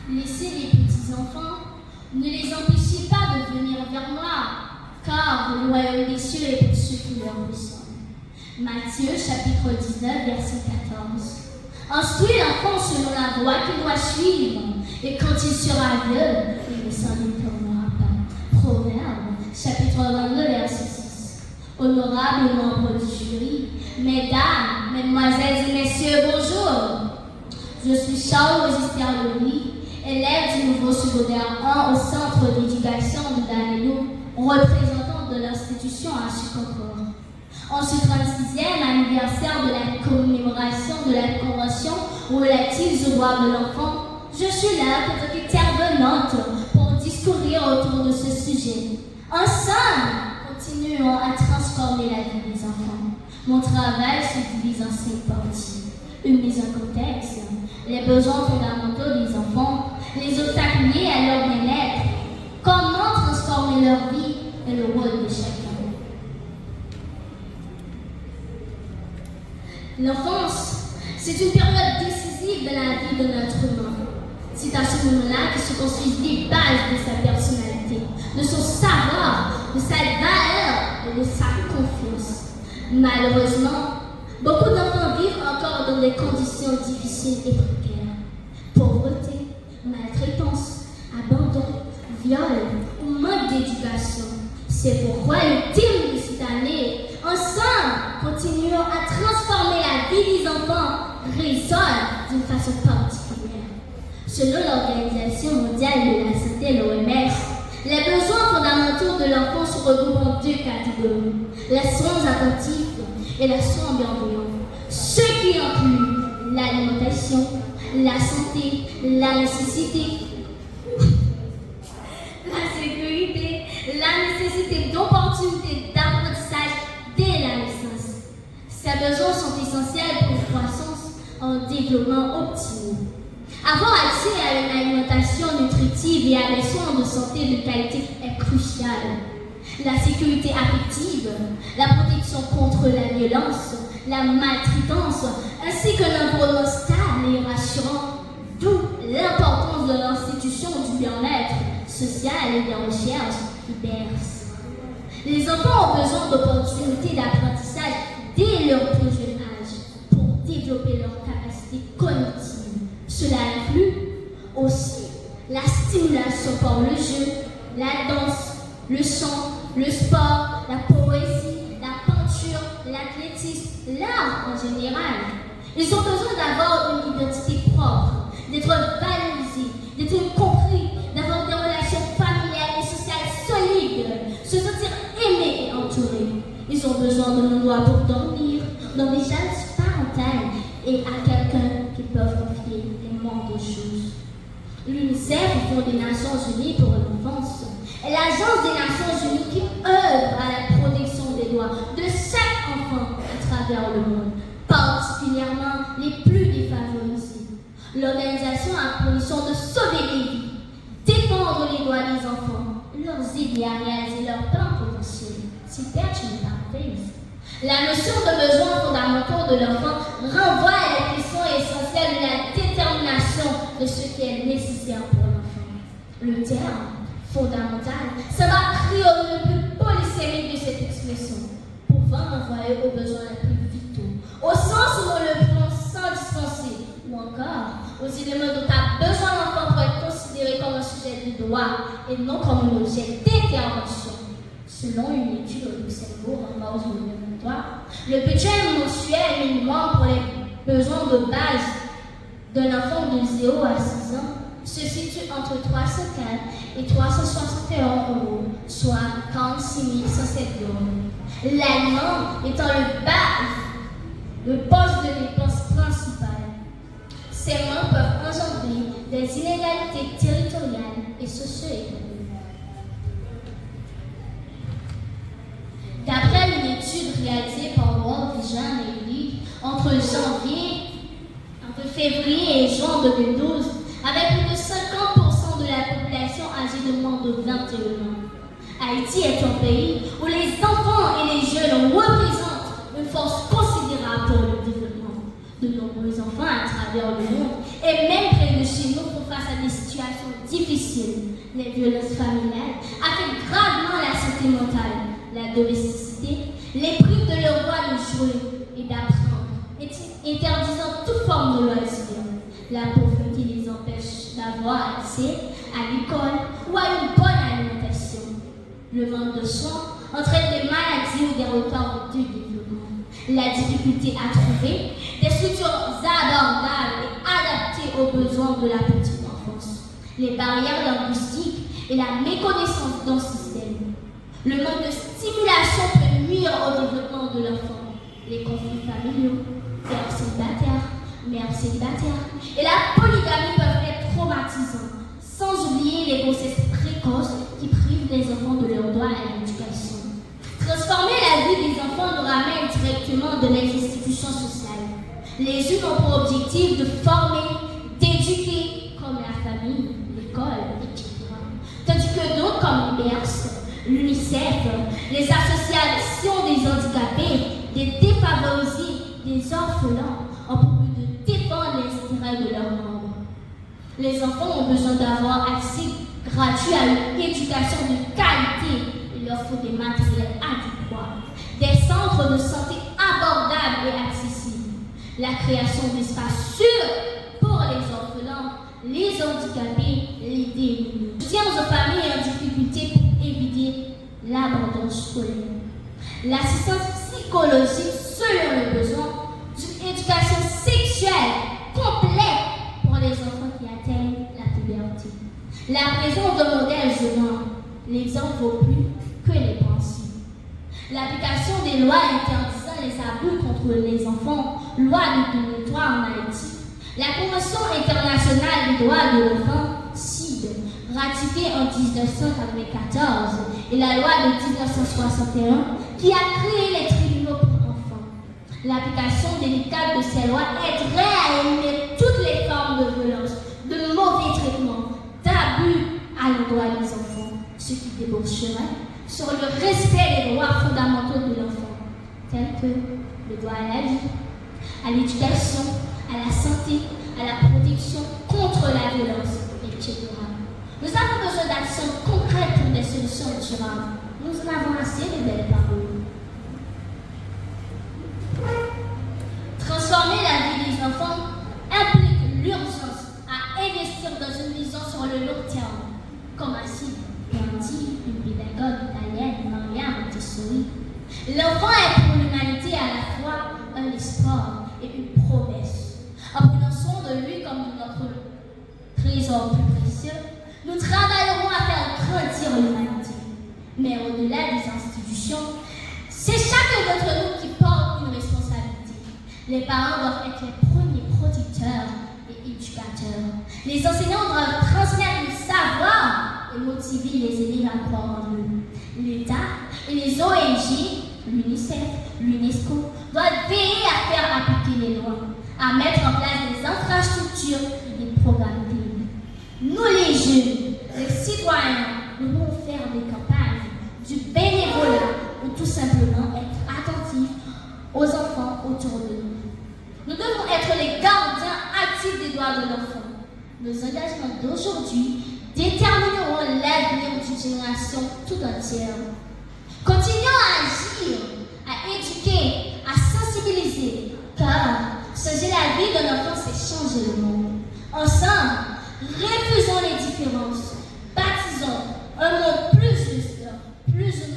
Laissez les petits-enfants, ne les empêchez pas de venir vers moi, car le royaume des cieux est pour ceux qui leur ressemblent. Matthieu chapitre 19, verset 14. Instruis l'enfant selon la voie qu'il doit suivre, et quand il sera vieux, il ne s'en détournera pas. Proverbe chapitre 22, verset 6. Honorables membres du jury, mesdames, mesdemoiselles et messieurs, bonjour. Je suis Charles Auguste-Louis, élève du nouveau secondaire 1 au centre d'éducation de Danelou, représentant de l'institution à Chicago. En ce 36e anniversaire de la commémoration de la Convention relative aux droits de l'enfant, je suis là en tant qu'intervenante pour discourir autour de ce sujet. Ensemble, continuons à transformer la vie des enfants. Mon travail se divise en 5 parties. Une mise en contexte, les besoins fondamentaux des enfants, les obstacles liés à leur bien-être, comment transformer leur vie et le rôle de chacun. L'enfance, c'est une période décisive de la vie de notre humain. C'est à ce moment-là que se construisent les bases de sa personnalité, de son savoir, de sa valeur et de sa confiance. Malheureusement, beaucoup d'enfants vivent encore dans des conditions difficiles et précaires. Pauvreté, maltraitance, abandon, viol ou manque d'éducation. C'est pourquoi le thème de cette année, ensemble, continuons à transformer la vie des enfants, résonne d'une façon particulière. Selon l'Organisation mondiale de la santé, l'OMS, les besoins fondamentaux de l'enfant se regroupent en 2 catégories, les soins attentifs et les soins bienveillants, ce qui inclut l'alimentation, la santé, la nécessité, la sécurité, la nécessité d'opportunités d'apprentissage dès la naissance. Ces besoins sont essentiels pour une croissance en développement optimal. Avoir accès à une alimentation nutritive et à des soins de santé de qualité est crucial. La sécurité affective, la protection contre la violence, la maltraitance, ainsi que l'environnement stable et rassurant, d'où l'importance de l'institution du bien-être social et de recherche qui berce. Les enfants ont besoin d'opportunités d'apprentissage dès leur plus jeune âge pour développer leurs capacités cognitives. Cela inclut aussi la stimulation par le jeu, la danse, le chant, le sport, la poésie, la peinture, l'athlétisme, l'art en général. Ils ont besoin d'avoir une identité propre, d'être valorisés, d'être compris, d'avoir des relations familiales et sociales solides, se sentir aimés et entourés. Ils ont besoin d'un endroit pour dormir, d'un message parental et à quelqu'un qui peut confier les moindres choses. L'UNICEF, le Fonds des Nations Unies pour l'enfance, est l'agence des Nations Unies qui œuvre à la protection des droits de chaque enfant à travers le monde, particulièrement les plus défavorisés. L'organisation a pour mission de sauver des vies, défendre les droits des enfants, leur aider à réaliser leur plein potentiel. C'est peut-être une parenthèse. La notion de besoins fondamentaux de l'enfant renvoie à la question essentielle de la détermination de ce qui est nécessaire pour l'enfant. Le terme fondamental, ça va crier au plus polysémique de cette expression, pouvant renvoyer aux besoins les plus vitaux, au sens où on le prend sans dispenser, ou encore aux éléments dont a besoin l'enfant pour être considéré comme un sujet de droit et non comme un objet d'intervention. Selon une étude au Luxembourg en mars 2023, le budget mensuel minimum pour les besoins de base d'un enfant de 0 à 6 ans se situe entre 304 et 361 €, soit 46 107 €. L'aliment étant le poste de dépense principal. Ces manques peuvent engendrer des inégalités territoriales et socio-économiques. D'après une étude réalisée par World Vision et Lee, entre février et juin 2012, avec plus de 50% de la population âgée de moins de 21 ans. Haïti est un pays où les enfants et les jeunes représentent une force considérable pour le développement. De nombreux enfants à travers le monde, et même près de chez nous, font face à des situations Les violences familiales affectent gravement la santé mentale, la domesticité, les privent de leur droit de jouer et d'apprendre, interdisant toute forme de loisir. La pauvreté les empêche d'avoir accès à l'école ou à une bonne alimentation. Le manque de soins entraîne des maladies ou des retards de développement. La difficulté à trouver des structures abordables et adaptées aux besoins de la petite enfance. Les barrières linguistiques et la méconnaissance d'un système. Le manque de stimulation peut nuire au développement de l'enfant. Les conflits familiaux, mères célibataires et la polygamie peuvent être traumatisants, sans oublier les grossesses précoces qui privent les enfants de leur droit à l'éducation. Transformer la vie des enfants nous ramène directement de les institutions sociales. Les unes ont pour objectif de former, d'éduquer, comme la famille, l'école, etc. Tandis que d'autres, comme l'UNICEF, l'UNICEF, les associations des handicapés, des défavorisés, des orphelins, ont pour but de défendre les intérêts de leurs membres. Les enfants ont besoin d'avoir accès gratuit à une éducation de qualité. Il leur faut des matériels adéquats, des centres de santé abordables et accessibles, la création d'espaces sûrs pour les orphelins, les handicapés, les démunis. Soutien aux familles en difficulté pour éviter l'abandon scolaire. L'assistance psychologique selon le besoin d'une éducation sexuelle complète pour les enfants qui atteignent la puberté. La présence de modèles jeune, l'exemple vaut plus que les pensées. L'application des lois interdisant les abus contre les enfants, loi de 2003 en Haïti, la Convention internationale des droits de l'enfant, CID, ratifiée en 1994, et la loi de 1961 qui a créé les tribunaux pour enfants. L'application délicate de ces lois aiderait à éliminer toutes les formes de violence, de mauvais traitements, d'abus à l'endroit des enfants, ce qui débaucherait sur le respect des droits fondamentaux de l'enfant, tels que le droit à la vie, à l'éducation, à la santé, à la protection contre la violence, etc. Nous avons besoin d'actions concrètes pour des solutions durables. Nous en avons assez de belles paroles. Transformer la vie des enfants implique l'urgence à investir dans une vision sur le long terme, comme a dit une pédagogue italienne, Maria Montessori. L'enfant est pour l'humanité à la fois un espoir et une promesse. En prenant soin de lui comme de notre trésor plus précieux, nous travaillerons à faire grandir l'humanité. Mais au-delà des institutions, c'est chacun d'entre nous qui porte une responsabilité. Les parents doivent être les premiers protecteurs et éducateurs. Les enseignants doivent transmettre le savoir et motiver les élèves à croire en eux. L'État et les ONG, l'UNICEF, l'UNESCO, doivent veiller à faire appliquer les lois, à mettre en place des infrastructures et des programmes pérennes. Nous les jeunes, les citoyens, nous devons faire des campagnes, du bénévolat ou tout simplement être attentifs aux enfants autour de nous. Nous devons être les gardiens actifs des droits de l'enfant. Nos engagements d'aujourd'hui détermineront l'avenir d'une génération tout entière. Continuons à agir, à éduquer, à sensibiliser, car changer la vie d'un enfant, c'est changer le monde. Ensemble, refusons les différences, baptisons un monde plus juste, plus humain.